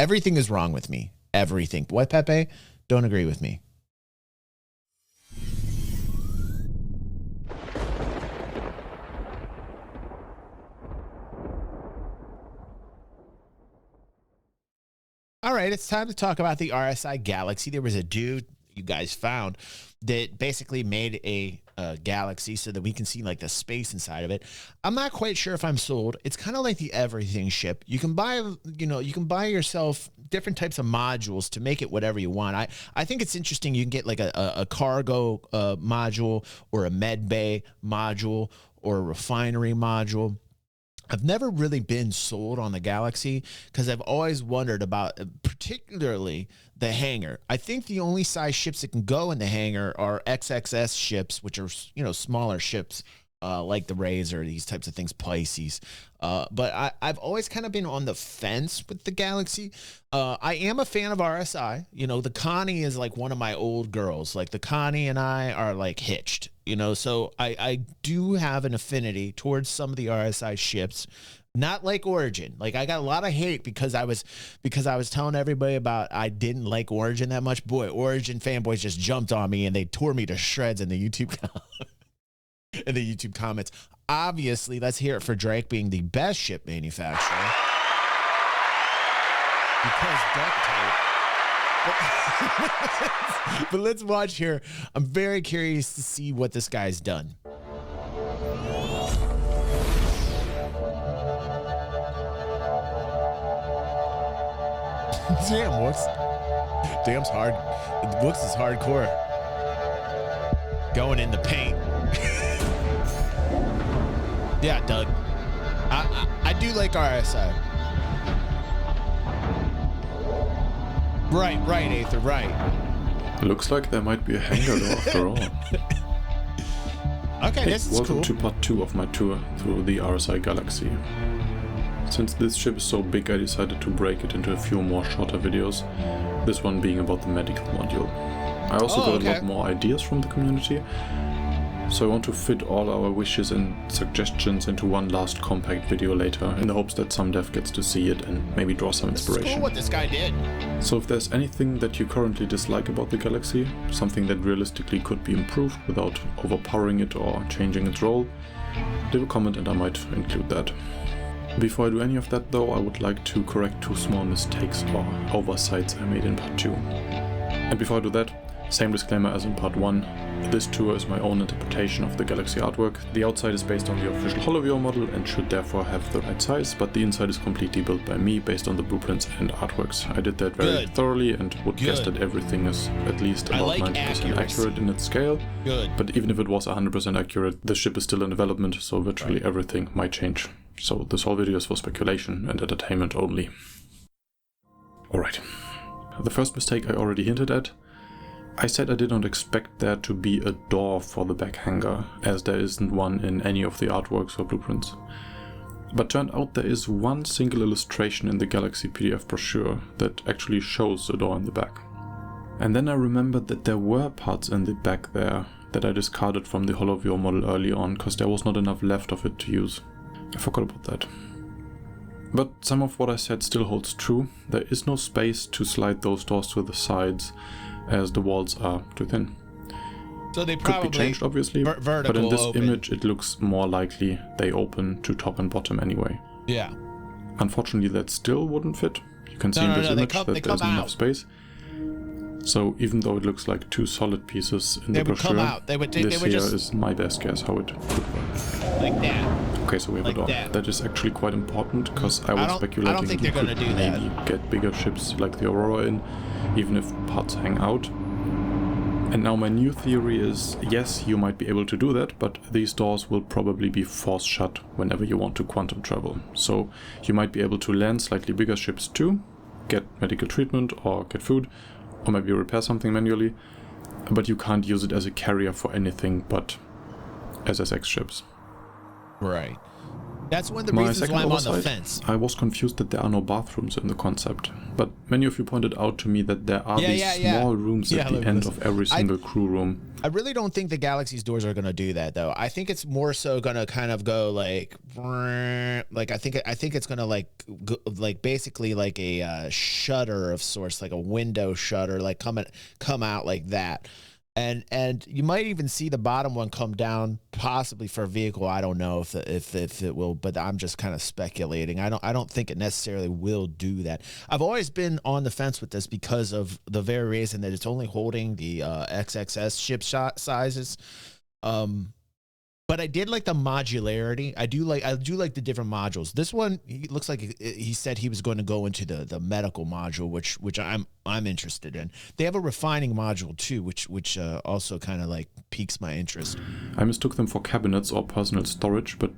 Everything is wrong with me. Everything. What, Pepe? Don't agree with me. All right, it's time to talk about the RSI Galaxy. There was a dude you guys found that basically made a galaxy so that we can see like the space inside of it. I'm not quite sure if I'm sold. It's kind of like the everything ship. You can buy, you can buy yourself different types of modules to make it whatever you want. I think it's interesting. You can get like a cargo module or a med bay module or a refinery module. I've never really been sold on the Galaxy because I've always wondered about particularly the hangar. I think the only size ships that can go in the hangar are XXS ships, which are, smaller ships like the Razor, these types of things, Pisces. But I've always kind of been on the fence with the Galaxy. I am a fan of RSI. The Connie is like one of my old girls. Like the Connie and I are like hitched. So I do have an affinity towards some of the RSI ships, not like Origin. Like I got a lot of hate because I was telling everybody about I didn't like Origin that much. Boy, Origin fanboys just jumped on me and they tore me to shreds in the YouTube comments. Obviously, let's hear it for Drake being the best ship manufacturer because duct tape. But let's watch here. I'm very curious to see what this guy's done. Damn, Wooks. Damn's hard. Wooks is hardcore. Going in the paint. Yeah, Doug. I do like RSI. Right, Aether, right. Looks like there might be a hangar though after all. Okay, this is cool. Welcome to part 2 of my tour through the RSI Galaxy. Since this ship is so big, I decided to break it into a few more shorter videos, this one being about the medical module. I also got a lot more ideas from the community, so I want to fit all our wishes and suggestions into one last compact video later, in the hopes that some dev gets to see it and maybe draw some inspiration. This is cool what this guy did. So if there's anything that you currently dislike about the Galaxy, something that realistically could be improved without overpowering it or changing its role, leave a comment and I might include that. Before I do any of that though, I would like to correct 2 small mistakes or oversights I made in part 2. And before I do that, same disclaimer as in part 1, this tour is my own interpretation of the Galaxy artwork. The outside is based on the official HoloViewer model and should therefore have the right size, but the inside is completely built by me based on the blueprints and artworks. I did that very thoroughly and would guess that everything is at least about 90% accurate in its scale. But even if it was 100% accurate, the ship is still in development, so virtually everything might change. So this whole video is for speculation and entertainment only. Alright. The first mistake I already hinted at. I said I did not expect there to be a door for the back hangar, as there isn't one in any of the artworks or blueprints. But turned out there is one single illustration in the Galaxy PDF brochure that actually shows a door in the back. And then I remembered that there were parts in the back there that I discarded from the HoloViewer model early on, because there was not enough left of it to use. I forgot about that. But some of what I said still holds true. There is no space to slide those doors to the sides, as the walls are too thin. So they probably could be changed, obviously, but in this image it looks more likely they open to top and bottom anyway. Yeah. Unfortunately, that still wouldn't fit. You can see in this image that there's enough space. So even though it looks like 2 solid pieces in the brochure, this here is my best guess how it could work. Like that. Okay, so we have a door. That is actually quite important, because I was speculating you could maybe get bigger ships like the Aurora in, even if parts hang out. And now my new theory is, yes, you might be able to do that, but these doors will probably be force shut whenever you want to quantum travel. So you might be able to land slightly bigger ships too, get medical treatment or get food, or maybe repair something manually, but you can't use it as a carrier for anything but SSX ships. Right. That's one of the My reasons second why I'm on the oversight, fence. I was confused that there are no bathrooms in the concept, but many of you pointed out to me that there are these small rooms at the end of every single crew room. I really don't think the Galaxy's doors are going to do that, though. I think it's more so going to kind of go like I think it's going to like basically like a shutter of sorts, like a window shutter, like come out like that. And you might even see the bottom one come down, possibly for a vehicle. I don't know if it will, but I'm just kind of speculating. I don't think it necessarily will do that. I've always been on the fence with this because of the very reason that it's only holding the XXS ship shot sizes. But I did like the modularity. I do like the different modules. This one, he looks like he said he was going to go into the medical module, which I'm interested in. They have a refining module too, which also kind of like piques my interest. I mistook them for cabinets or personal storage, but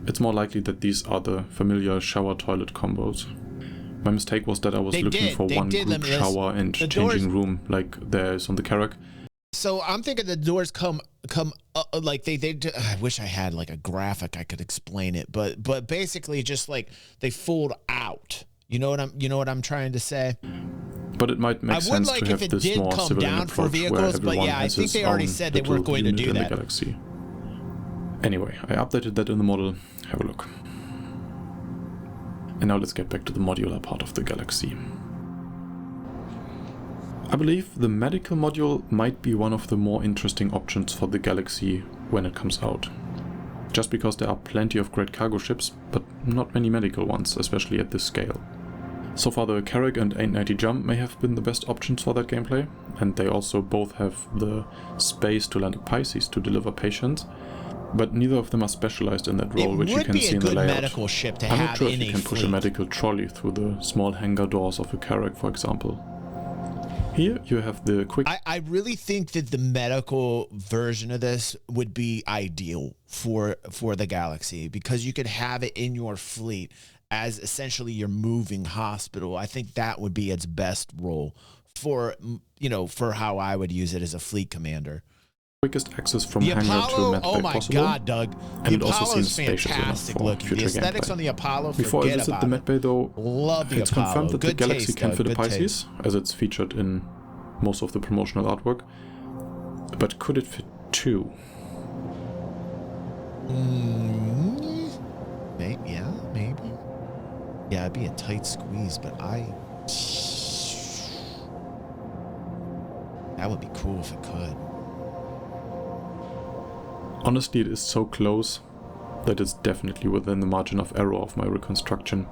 it's more likely that these are the familiar shower toilet combos. My mistake was that I was looking for one group shower and changing room like there is on the Carrack. So I'm thinking the doors come like they I wish I had like a graphic I could explain it, but basically just like they fold out. You know what I'm trying to say? But it might make sense to have this more civilian approach where everyone has his own little unit in the Galaxy. Anyway, I updated that in the model. Have a look. And now let's get back to the modular part of the Galaxy. I believe the medical module might be one of the more interesting options for the Galaxy when it comes out. Just because there are plenty of great cargo ships, but not many medical ones, especially at this scale. So far the Carrack and 890 Jump may have been the best options for that gameplay, and they also both have the space to land a Pisces to deliver patients, but neither of them are specialized in that role, which you can see in the layout. Medical ship to I'm have not sure if in you can push a medical trolley through the small hangar doors of a Carrack, for example. Here you have the quick... I really think that the medical version of this would be ideal for the Galaxy, because you could have it in your fleet as essentially your moving hospital. I think that would be its best role for how I would use it as a fleet commander. Quickest access from hangar to medbay possible. Oh my God, Doug! And it also seems spacious enough for future the aesthetics gameplay. on the Apollo. Before I visit the medbay, though, love the it's Apollo. confirmed that Good the Galaxy taste, can Doug. fit a Good Pisces, taste. as it's featured in most of the promotional artwork. But could it fit two? Maybe. Yeah, it'd be a tight squeeze, but that would be cool if it could. Honestly, it is so close that it's definitely within the margin of error of my reconstruction.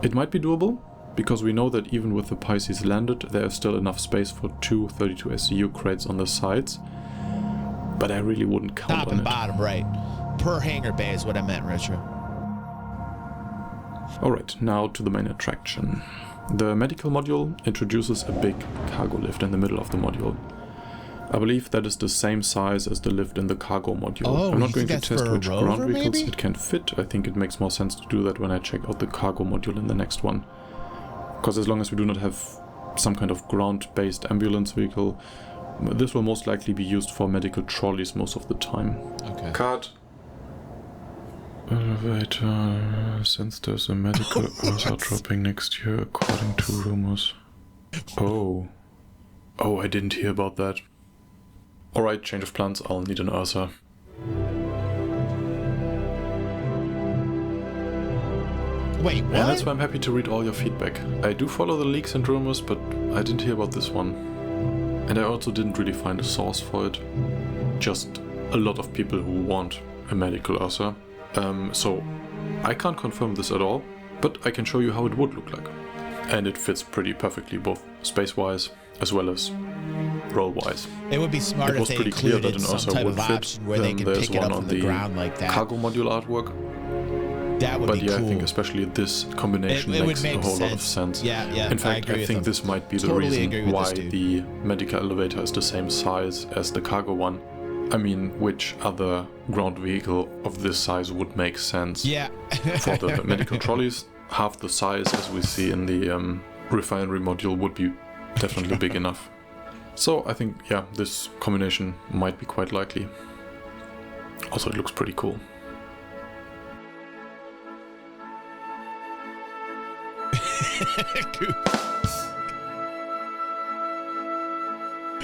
It might be doable, because we know that even with the Pisces landed, there is still enough space for two 32 SCU crates on the sides, but I really wouldn't count on it. Top and bottom, right. Per hangar bay is what I meant, Richard. Alright, now to the main attraction. The medical module introduces a big cargo lift in the middle of the module. I believe that is the same size as the lift in the cargo module. Oh, I'm not going to test which ground vehicles maybe? it can fit. I think it makes more sense to do that when I check out the cargo module in the next one. Because as long as we do not have some kind of ground-based ambulance vehicle, this will most likely be used for medical trolleys most of the time. Okay. Cut. Elevator, since there's a medical Ursa dropping next year, according to rumors. Oh, I didn't hear about that. Alright, change of plans, I'll need an Ursa. Wait, what? And that's why I'm happy to read all your feedback. I do follow the leaks and rumors, but I didn't hear about this one. And I also didn't really find a source for it. Just a lot of people who want a medical Ursa. So I can't confirm this at all, but I can show you how it would look like. And it fits pretty perfectly, both space-wise as well as role-wise. It would be smart if they included some type of option where they could pick it up from the ground like that. Cargo module artwork. That would be cool. But yeah, I think especially this combination makes a whole lot of sense. Yeah. In fact, I think this might be the reason why the medical elevator is the same size as the cargo one. I mean, which other ground vehicle of this size would make sense? Yeah. For the medical trolleys, half the size as we see in the refinery module would be definitely big enough. So I think, yeah, this combination might be quite likely. Also, it looks pretty cool.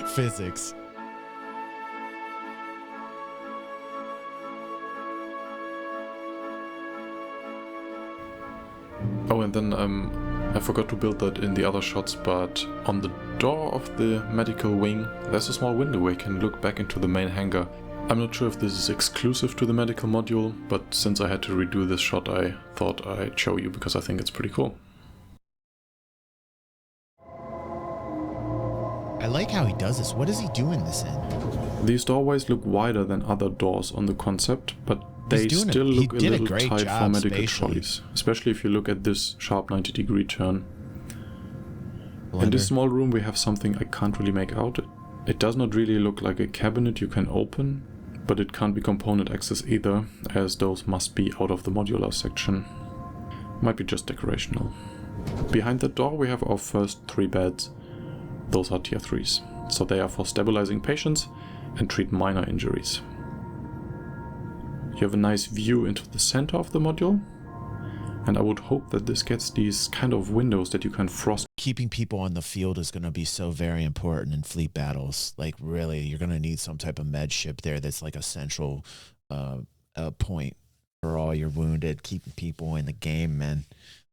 Physics. Oh, and then I forgot to build that in the other shots, but on the door of the medical wing, there's a small window where you can look back into the main hangar. I'm not sure if this is exclusive to the medical module, but since I had to redo this shot, I thought I'd show you because I think it's pretty cool. I like how he does this. What is he doing this in? These doorways look wider than other doors on the concept, but they still look a little tight for medical trolleys, especially if you look at this sharp 90-degree turn. In this small room we have something I can't really make out. It does not really look like a cabinet you can open, but it can't be component access either, as those must be out of the modular section. Might be just decorational. Behind that door we have our first 3 beds. Those are tier 3s, so they are for stabilizing patients and treat minor injuries. You have a nice view into the center of the module, and I would hope that this gets these kind of windows that you can frost. Keeping people on the field is going to be so very important in fleet battles. Like, really, you're going to need some type of med ship there that's like a central point for all your wounded, keeping people in the game, man.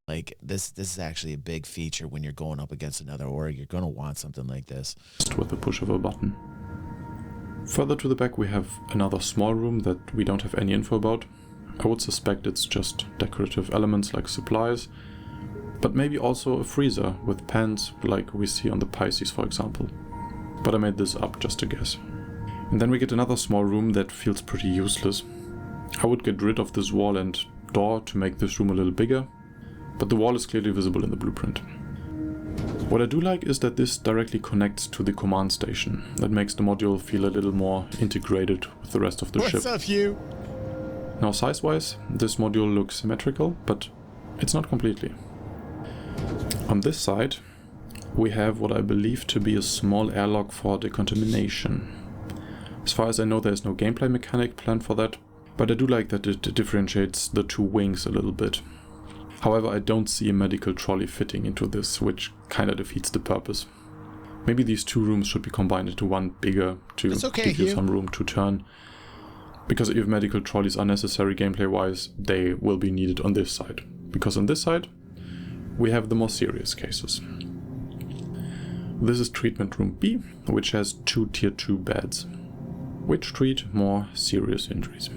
Like, this is actually a big feature when you're going up against another org. You're going to want something like this. With the push of a button. Further to the back we have another small room that we don't have any info about. I would suspect it's just decorative elements like supplies, but maybe also a freezer with pans like we see on the Pisces, for example. But I made this up just to guess. And then we get another small room that feels pretty useless. I would get rid of this wall and door to make this room a little bigger, but the wall is clearly visible in the blueprint. What I do like is that this directly connects to the command station. That makes the module feel a little more integrated with the rest of the ship. What's up, Hugh? Now size-wise, this module looks symmetrical, but it's not completely. On this side, we have what I believe to be a small airlock for decontamination. As far as I know, there's no gameplay mechanic planned for that, but I do like that it differentiates the 2 wings a little bit. However, I don't see a medical trolley fitting into this, which kinda defeats the purpose. Maybe these 2 rooms should be combined into one bigger to give you some room to turn. Because if medical trolleys are necessary gameplay-wise, they will be needed on this side. Because on this side, we have the more serious cases. This is treatment room B, which has 2 tier 2 beds, which treat more serious injuries.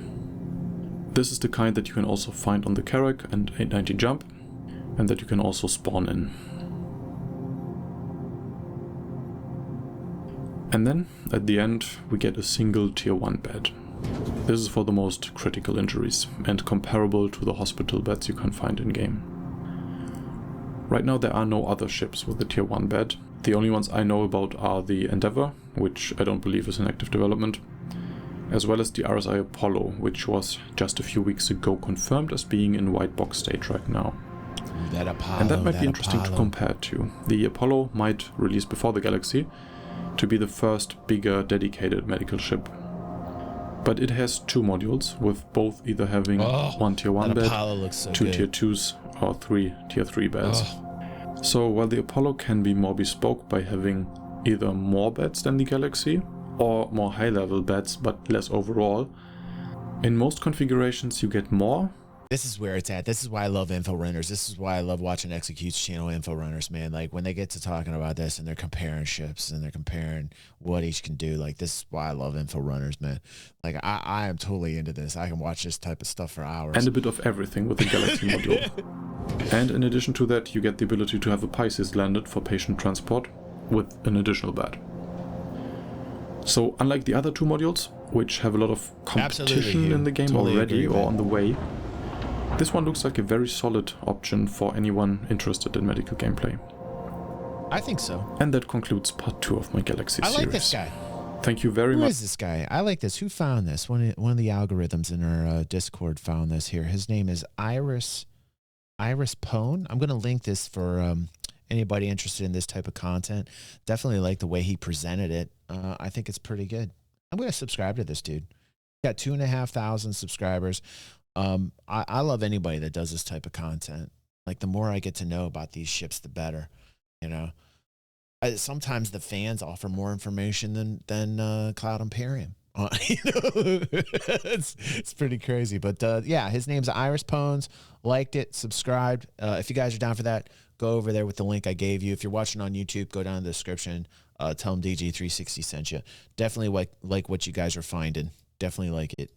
This is the kind that you can also find on the Carrack and 890 Jump, and that you can also spawn in. And then, at the end, we get a single tier 1 bed. This is for the most critical injuries, and comparable to the hospital beds you can find in-game. Right now there are no other ships with a tier 1 bed. The only ones I know about are the Endeavour, which I don't believe is in active development, as well as the RSI Apollo, which was just a few weeks ago confirmed as being in white box state right now. That Apollo, and that might be interesting to compare to. The Apollo might release before the Galaxy to be the first bigger dedicated medical ship. But it has 2 modules, with both either having 1 tier 1 bed, so 2 good. tier 2s, or 3 tier 3 beds. So while the Apollo can be more bespoke by having either more beds than the Galaxy, or more high-level beds but less overall, in most configurations you get more. This is where it's at. This is why I love info runners. This is why I love watching Execute's channel info runners, man. Like, when they get to talking about this and they're comparing ships and they're comparing what each can do, like, this is why I love info runners, man. Like, I am totally into this. I can watch this type of stuff for hours. And a bit of everything with the Galaxy module. And in addition to that, you get the ability to have a Pisces landed for patient transport with an additional bed. So unlike the other 2 modules, which have a lot of competition in the game already or on the way, this one looks like a very solid option for anyone interested in medical gameplay. I think so. And that concludes part 2 of my Galaxy series. I like this guy. Thank you very much. Who is this guy? I like this. Who found this? One of the algorithms in our Discord found this here. His name is Iris Pone. I'm going to link this for anybody interested in this type of content. Definitely like the way he presented it. I think it's pretty good. I'm going to subscribe to this dude. Got 2,500 subscribers. I love anybody that does this type of content. Like the more I get to know about these ships, the better. You know, sometimes the fans offer more information than Cloud Imperium. You know, it's pretty crazy. But yeah, his name's Iris Pones. Liked it, subscribed. If you guys are down for that, go over there with the link I gave you. If you're watching on YouTube, go down in the description. Tell them DG360 sent you. Definitely like what you guys are finding. Definitely like it.